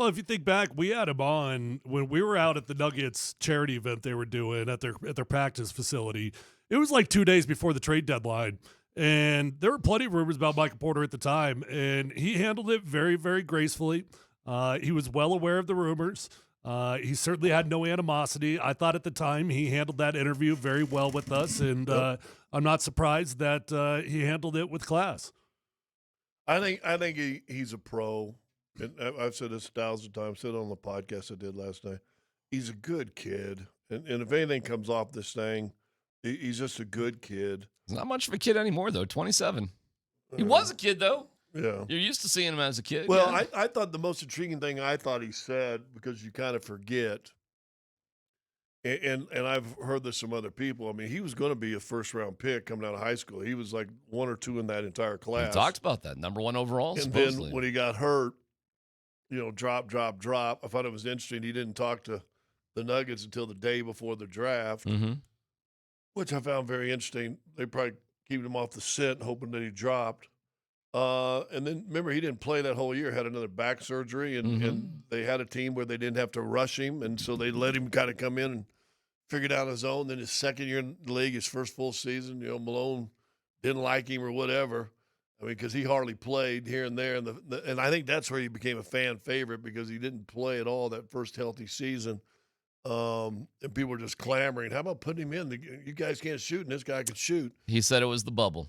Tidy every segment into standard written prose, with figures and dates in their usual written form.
Well, if you think back, we had him on when we were out at the Nuggets charity event they were doing at their practice facility. It was like 2 days before the trade deadline, and there were plenty of rumors about Michael Porter at the time, and he handled it very, very gracefully. He was well aware of the rumors. He certainly had no animosity. I thought at the time he handled that interview very well with us, and I'm not surprised that he handled it with class. I think he's a pro. And I've said this 1,000 times, said it on the podcast I did last night. He's a good kid. And if anything comes off this thing, he's just a good kid. He's not much of a kid anymore, though, 27. He was a kid, though. Yeah. You're used to seeing him as a kid. Well, yeah. I thought the most intriguing thing I thought he said, because you kind of forget, and I've heard this from other people. I mean, he was going to be a first-round pick coming out of high school. He was like 1 or 2 in that entire class. He talked about that. Number 1 overall, and supposedly. then when he got hurt, drop. I thought it was interesting. He didn't talk to the Nuggets until the day before the draft, which I found very interesting. They probably kept him off the scent, hoping that he dropped. And then, remember, he didn't play that whole year, had another back surgery, and they had a team where they didn't have to rush him, and so they let him kind of come in and figure it out on his own. Then his second year in the league, his first full season, Malone didn't like him or whatever. I mean, because he hardly played here and there. And I think that's where he became a fan favorite, because he didn't play at all that first healthy season. And people were just clamoring, how about putting him in? You guys can't shoot, and this guy could shoot. He said it was the bubble.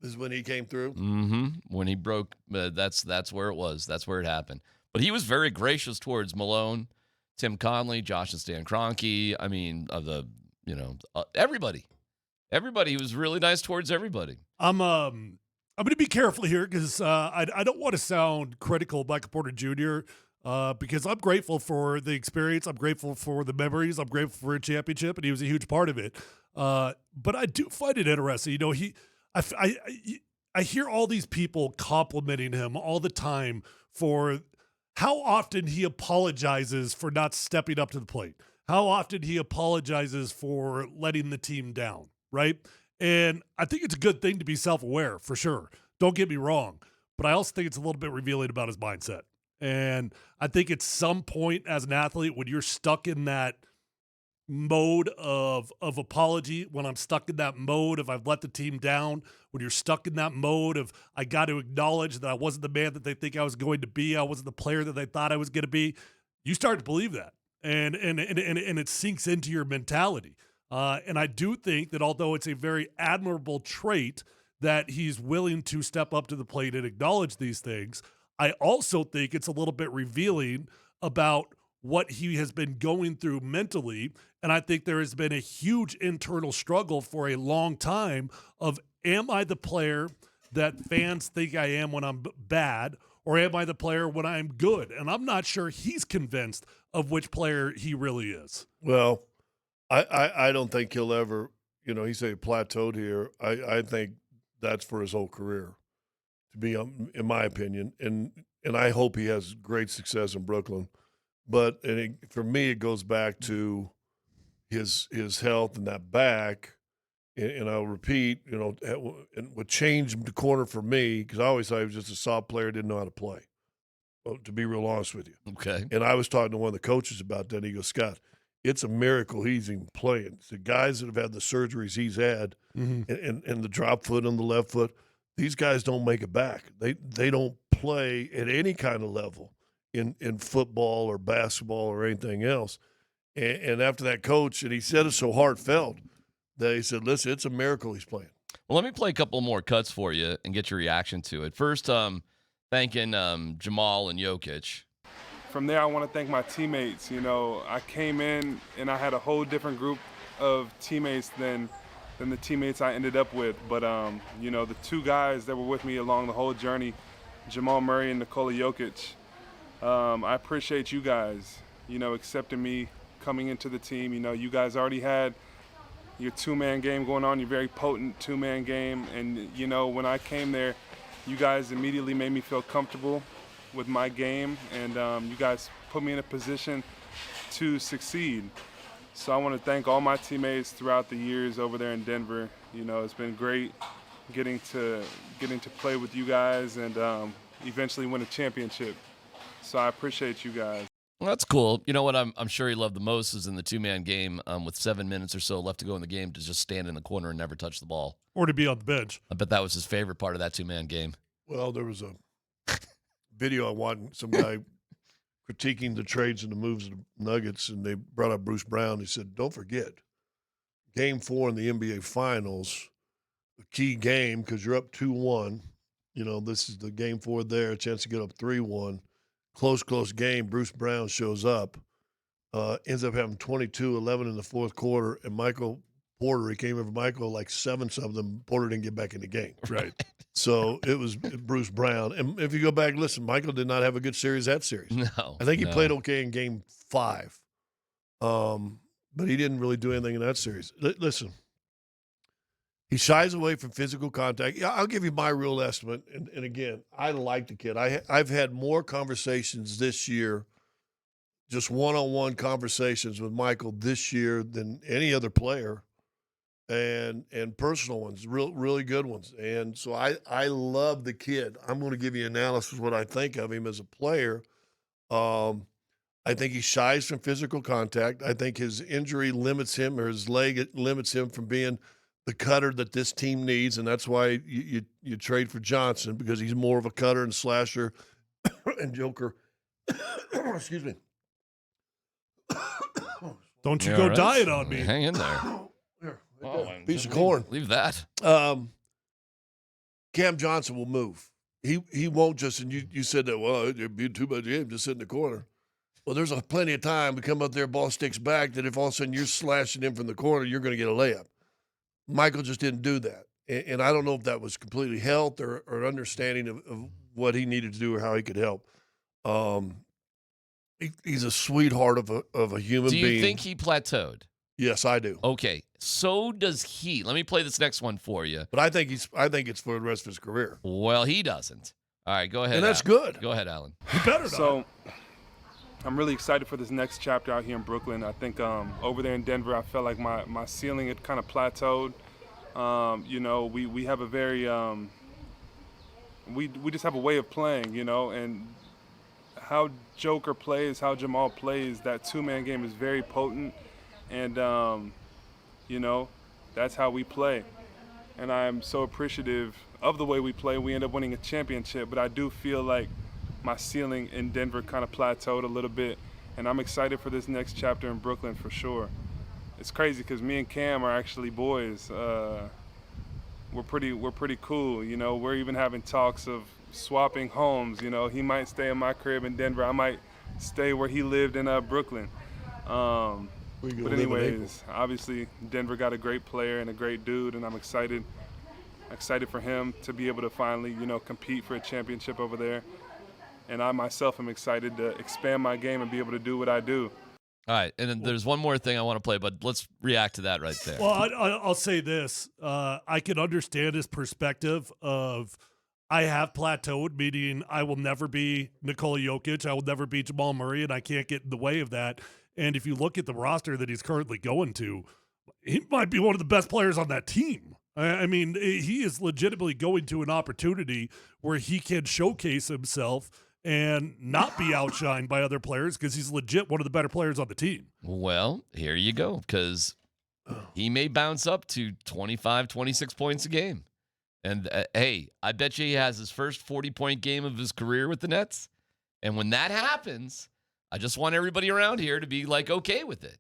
This is when he came through? When he broke, that's where it was. That's where it happened. But he was very gracious towards Malone, Tim Conley, Josh and Stan Kroenke. I mean, everybody. Everybody. He was really nice towards everybody. I'm going to be careful here, because I don't want to sound critical of Michael Porter Jr., because I'm grateful for the experience. I'm grateful for the memories. I'm grateful for a championship, and he was a huge part of it. But I do find it interesting. I hear all these people complimenting him all the time for how often he apologizes for not stepping up to the plate, how often he apologizes for letting the team down, right? And I think it's a good thing to be self-aware, for sure. Don't get me wrong. But I also think it's a little bit revealing about his mindset. And I think at some point as an athlete, when you're stuck in that mode of apology, when I'm stuck in that mode of I've let the team down, when you're stuck in that mode of I got to acknowledge that I wasn't the man that they think I was going to be, I wasn't the player that they thought I was going to be, you start to believe that. And it sinks into your mentality. And I do think that although it's a very admirable trait that he's willing to step up to the plate and acknowledge these things, I also think it's a little bit revealing about what he has been going through mentally. And I think there has been a huge internal struggle for a long time of, am I the player that fans think I am when I'm bad, or am I the player when I'm good? And I'm not sure he's convinced of which player he really is. Well, I don't think he'll ever, he said plateaued here. I think that's for his whole career, to be, in my opinion. And I hope he has great success in Brooklyn. But for me, it goes back to his health and that back. And I'll repeat, and what changed the corner for me, because I always thought he was just a soft player, didn't know how to play, to be real honest with you. Okay. And I was talking to one of the coaches about that. And he goes, Scott, it's a miracle he's even playing. The guys that have had the surgeries he's had, and the drop foot on the left foot, these guys don't make it back. They don't play at any kind of level in football or basketball or anything else. And after that coach, and he said it so heartfelt, that he said, listen, it's a miracle he's playing. Well, let me play a couple more cuts for you and get your reaction to it. First, thanking Jamal and Jokic. From there, I want to thank my teammates. I came in and I had a whole different group of teammates than the teammates I ended up with. But, the 2 guys that were with me along the whole journey, Jamal Murray and Nikola Jokic, I appreciate you guys, accepting me coming into the team. You guys already had your 2-man game going on, your very potent 2-man game. And, when I came there, you guys immediately made me feel comfortable with my game, and you guys put me in a position to succeed. So I want to thank all my teammates throughout the years over there in Denver. It's been great getting to play with you guys and eventually win a championship. So I appreciate you guys. Well, that's cool. You know what I'm sure he loved the most is in the two-man game with 7 minutes or so left to go in the game to just stand in the corner and never touch the ball. Or to be on the bench. I bet that was his favorite part of that two-man game. Well, there was a video I watched, some guy critiquing the trades and the moves of the Nuggets, and they brought up Bruce Brown. He said, don't forget, Game 4 in the NBA Finals, a key game because you're up 2-1. You know, this is the Game 4 there, a chance to get up 3-1. Close game. Bruce Brown shows up, ends up having 22, 11 in the fourth quarter, and Michael Porter, he came in for Michael, like 7-something. Porter didn't get back in the game. Right. So it was Bruce Brown. And if you go back, listen, Michael did not have a good series that series. No. I think he played okay in Game 5. But he didn't really do anything in that series. Listen, he shies away from physical contact. Yeah, I'll give you my real estimate. And again, I like the kid. I've had more conversations this year, just one-on-one conversations with Michael this year than any other player, and personal ones, really good ones. And so I love the kid. I'm going to give you analysis what I think of him as a player. I think he shies from physical contact. I think his injury limits him, or his leg limits him from being the cutter that this team needs, and that's why you trade for Johnson, because he's more of a cutter and slasher and joker. Excuse me. Don't you go dying on me. Hang in there. Here, Oh, piece of corn. Leave that. Cam Johnson will move. He won't just, and you said that, well, it'd be too much game, just sit in the corner. Well, there's plenty of time to come up there, ball sticks back, that if all of a sudden you're slashing in from the corner, you're going to get a layup. Michael just didn't do that. And I don't know if that was completely health or understanding of what he needed to do or how he could help. He's a sweetheart of a human being. Do you think he plateaued? Yes, I do. Okay, so does he. Let me play this next one for you. But I think it's for the rest of his career. Well, he doesn't. All right, go ahead. And that's Alan. good. Go ahead, Alan. You better not. So I'm really excited for this next chapter out here in Brooklyn. I think over there in Denver, I felt like my ceiling had kind of plateaued. You know, we have a very we just have a way of playing, you know, and how Joker plays, how Jamal plays, that two-man game is very potent, and you know, that's how we play. And I'm so appreciative of the way we play. We end up winning a championship, but I do feel like my ceiling in Denver kind of plateaued a little bit, and I'm excited for this next chapter in Brooklyn for sure. It's crazy because me and Cam are actually boys. We're pretty cool, you know. We're even having talks of swapping homes. You know, he might stay in my crib in Denver. I might stay where he lived in Brooklyn. But anyways, obviously Denver got a great player and a great dude, and I'm excited for him to be able to finally, you know, compete for a championship over there. And I myself am excited to expand my game and be able to do what I do. All right, and then there's one more thing I want to play, but let's react to that right there. Well, I'll say this. I can understand his perspective of I have plateaued, meaning I will never be Nikola Jokic. I will never be Jamal Murray, and I can't get in the way of that. And if you look at the roster that he's currently going to, he might be one of the best players on that team. I mean, he is legitimately going to an opportunity where he can showcase himself and not be outshined by other players because he's legit one of the better players on the team. Well, here you go, because he may bounce up to 25, 26 points a game. And, hey, I bet you he has his first 40-point game of his career with the Nets. And when that happens, I just want everybody around here to be, like, okay with it,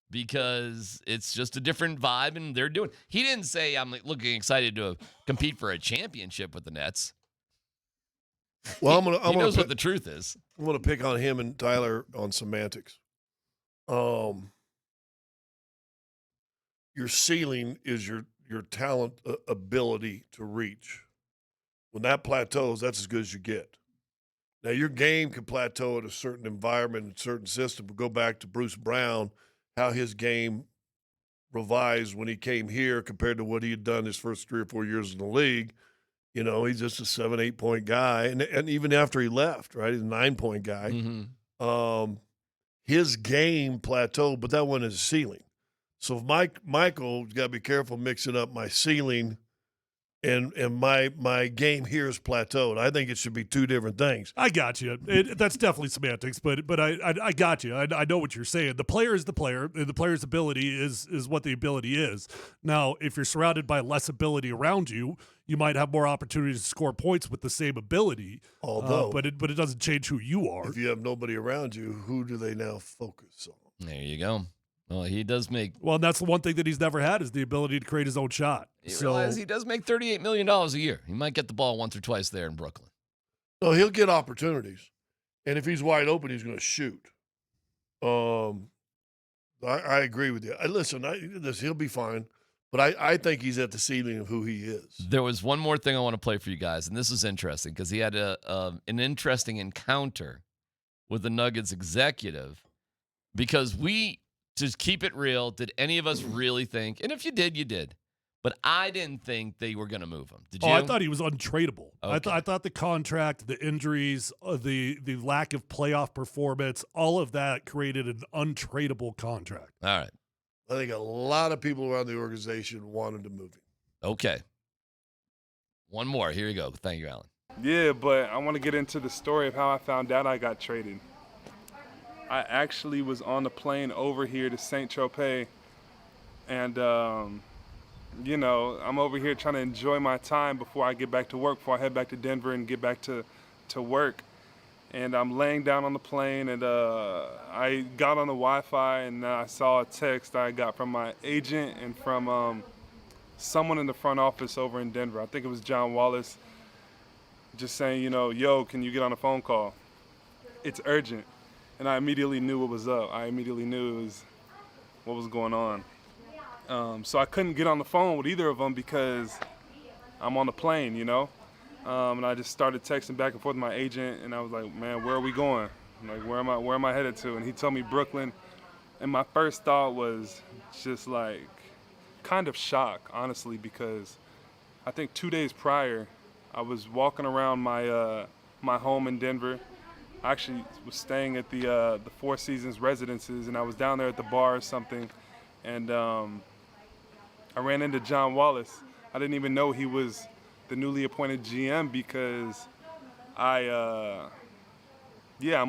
because it's just a different vibe, and they're doing. He didn't say, I'm looking excited to compete for a championship with the Nets. Well, he knows what the truth is. I'm going to pick on him and Tyler on semantics. Your ceiling is your talent ability to reach. When that plateaus, that's as good as you get. Now, your game can plateau at a certain environment and certain system. But go back to Bruce Brown, how his game revised when he came here compared to what he had done his first 3 or 4 years in the league. You know, he's just a 7-8 point guy. And even after he left, right, he's a 9-point guy. Mm-hmm. His game plateaued, but that wasn't his ceiling. So if Michael's got to be careful mixing up my ceiling and my game here is plateaued. I think it should be two different things. I got you. That's definitely semantics, but I got you. I know what you're saying. The player is the player, and the player's ability is what the ability is. Now, if you're surrounded by less ability around you, you might have more opportunities to score points with the same ability. Although, but it doesn't change who you are. if you have nobody around you, who do they now focus on? There you go. Well, he does make. Well, and that's the one thing that he's never had is the ability to create his own shot. You realize he does make $38 million a year. He might get the ball once or twice there in Brooklyn. No, he'll get opportunities, and if he's wide open, he's going to shoot. I agree with you. He'll be fine, but I think he's at the ceiling of who he is. There was one more thing I want to play for you guys, and this is interesting because he had an interesting encounter with the Nuggets executive because to keep it real, did any of us really think, and if you did, you did, but I didn't think they were going to move him. Did you? Oh, I thought he was untradeable. Okay. I thought the contract, the injuries, the lack of playoff performance, all of that created an untradeable contract. All right. I think a lot of people around the organization wanted to move him. Okay. One more. Here you go. Thank you, Alan. Yeah, but I want to get into the story of how I found out I got traded. I actually was on the plane over here to St. Tropez, and, you know, I'm over here trying to enjoy my time before I get back to work, before I head back to Denver and get back to work. And I'm laying down on the plane, and I got on the Wi-Fi, and I saw a text I got from my agent and from someone in the front office over in Denver. I think it was John Wallace, just saying, you know, yo, can you get on a phone call? It's urgent. And I immediately knew what was up. I immediately knew what was going on. So I couldn't get on the phone with either of them because I'm on the plane, you know? And I just started texting back and forth with my agent, and I was like, man, where are we going? I'm like, where am I headed to? And he told me Brooklyn. And my first thought was just like kind of shock, honestly, because I think 2 days prior, I was walking around my home in Denver. I actually was staying at the Four Seasons Residences, and I was down there at the bar or something, and I ran into John Wallace. I didn't even know he was the newly appointed GM because I'm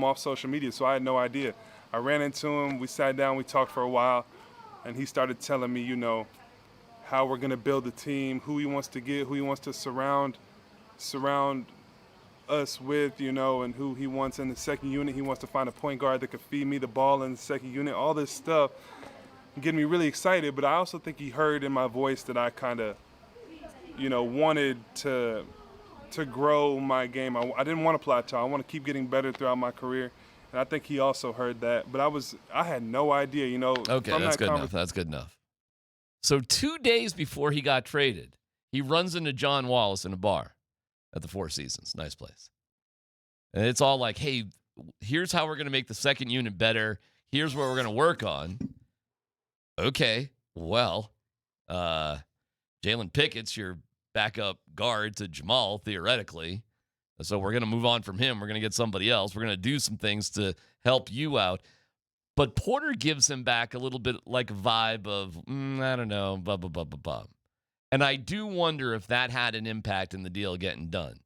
off social media, so I had no idea. I ran into him, we sat down, we talked for a while, and he started telling me, you know, how we're gonna build the team, who he wants to get, who he wants to surround us with, you know, and who he wants in the second unit. He wants to find a point guard that could feed me the ball in the second unit, all this stuff, getting me really excited. But I also think he heard in my voice that I kind of, you know, wanted to grow my game. I didn't want to plateau. I want to keep getting better throughout my career. And I think he also heard that. But I had no idea, you know. Okay, that's good enough. That's good enough. So 2 days before he got traded, he runs into John Wallace in a bar at the Four Seasons. Nice place. And it's all like, hey, here's how we're going to make the second unit better. Here's what we're going to work on. Okay, well, Jalen Pickett's your backup guard to Jamal, theoretically. So we're going to move on from him. We're going to get somebody else. We're going to do some things to help you out. But Porter gives him back a little bit like a vibe of, I don't know, blah, blah, blah, blah, blah. And I do wonder if that had an impact in the deal getting done.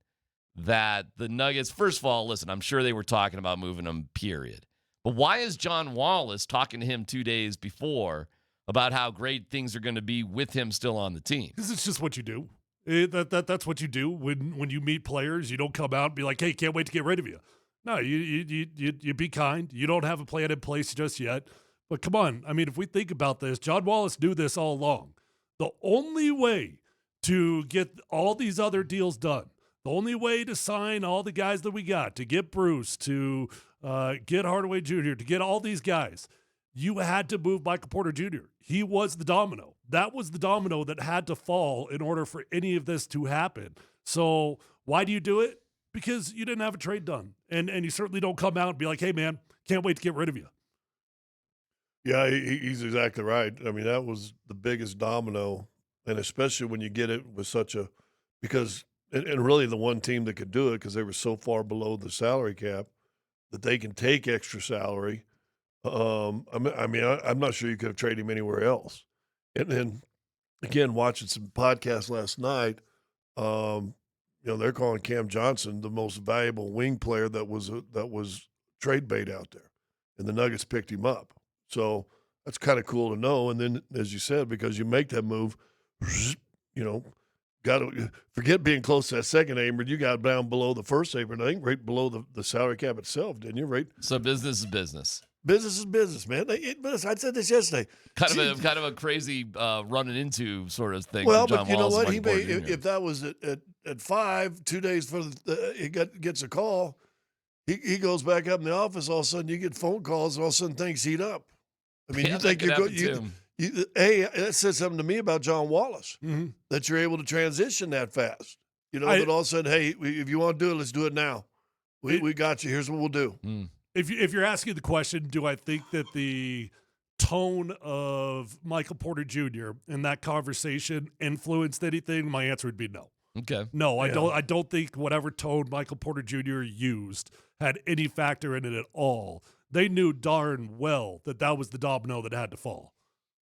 That the Nuggets, first of all, listen, I'm sure they were talking about moving him, period. But why is John Wallace talking to him 2 days before about how great things are going to be with him still on the team? Because it's just what you do. That's what you do when you meet players. You don't come out and be like, hey, can't wait to get rid of you. No, you be kind. You don't have a plan in place just yet. But come on. I mean, if we think about this, John Wallace knew this all along. The only way to get all these other deals done, the only way to sign all the guys that we got, to get Bruce, to get Hardaway Jr., to get all these guys, you had to move Michael Porter Jr. He was the domino. That was the domino that had to fall in order for any of this to happen. So why do you do it? Because you didn't have a trade done. And you certainly don't come out and be like, hey, man, can't wait to get rid of you. Yeah, he's exactly right. I mean, that was the biggest domino, and especially when you get it with such a – because – and really the one team that could do it because they were so far below the salary cap that they can take extra salary. I'm not sure you could have traded him anywhere else. And then, again, watching some podcasts last night, They're calling Cam Johnson the most valuable wing player that was trade bait out there, and the Nuggets picked him up. So that's kind of cool to know. And then, as you said, because you make that move, got to forget being close to that second apron. You got down below the first apron, I think, right below the salary cap itself, didn't you? Right. So business is business. Business is business, man. I said this yesterday. Kind of a crazy running into sort of thing. Well, for John but you know Wallace what? and Michael Porter Jr. If that was at 5, 2 days for he gets a call, he goes back up in the office. All of a sudden, you get phone calls, and all of a sudden things heat up. I mean, Yeah, you think that could you're happen going. Hey, that says something to me about John Wallace, that you're able to transition that fast. That all of a sudden, hey, if you want to do it, let's do it now. We got you. Here's what we'll do. If you're asking the question, do I think that the tone of Michael Porter Jr. in that conversation influenced anything? My answer would be no. Okay. No, I don't think whatever tone Michael Porter Jr. used had any factor in it at all. They knew darn well that was the domino that had to fall.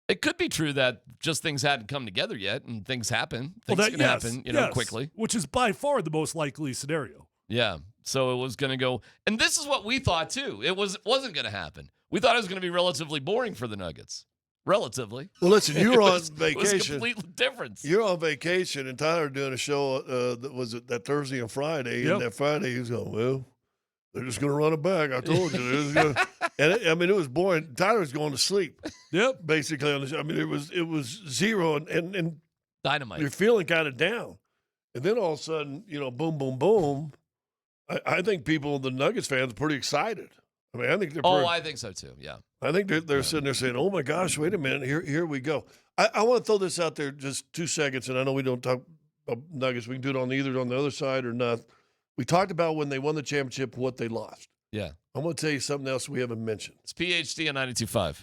It could be true that just things hadn't come together yet, and things happen. Things can happen, quickly. Which is by far the most likely scenario. Yeah. So it was going to go, and this is what we thought too. It wasn't going to happen. We thought it was going to be relatively boring for the Nuggets. Relatively. Well, listen, you were on vacation. It was a complete difference. You're on vacation, and Tyler doing a show that Thursday and Friday, and that Friday he was going, well, they're just going to run it back. I told you. It was boring. Tyler's going to sleep. Yep. Basically on the show. I mean, it was zero and dynamite. You're feeling kind of down. And then all of a sudden, boom, boom, boom. I think the Nuggets fans, are pretty excited. I mean, I think they're. I think so too. Yeah. I think they're sitting there saying, "Oh my gosh, wait a minute, here we go." I want to throw this out there just 2 seconds, and I know we don't talk about Nuggets. We can do it either on the other side or not. We talked about when they won the championship, what they lost. Yeah. I'm going to tell you something else we haven't mentioned. It's PhD on 92.5.